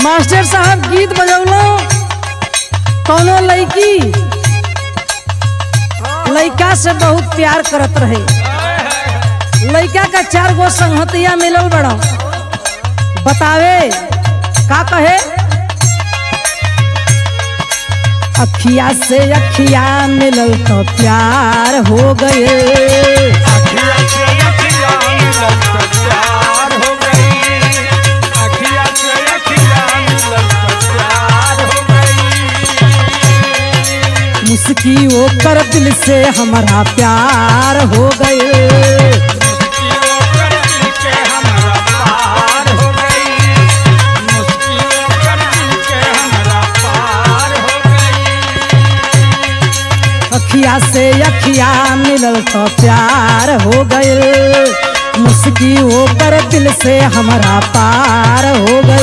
Master साहब गीत बजौलो कौनो लड़का से बहुत प्यार करत रहे। लड़का का 4 गो संगतिया मिलल बड़ा। बतावे का कहे, अखिया से अखिया मिलल तो प्यार हो गए। मुस्की वो कर दिल से हमारा प्यार हो गए। अखिया से अखिया मिलल तो प्यार हो गए। मुस्की वो कर दिल से हमारा पार हो गए।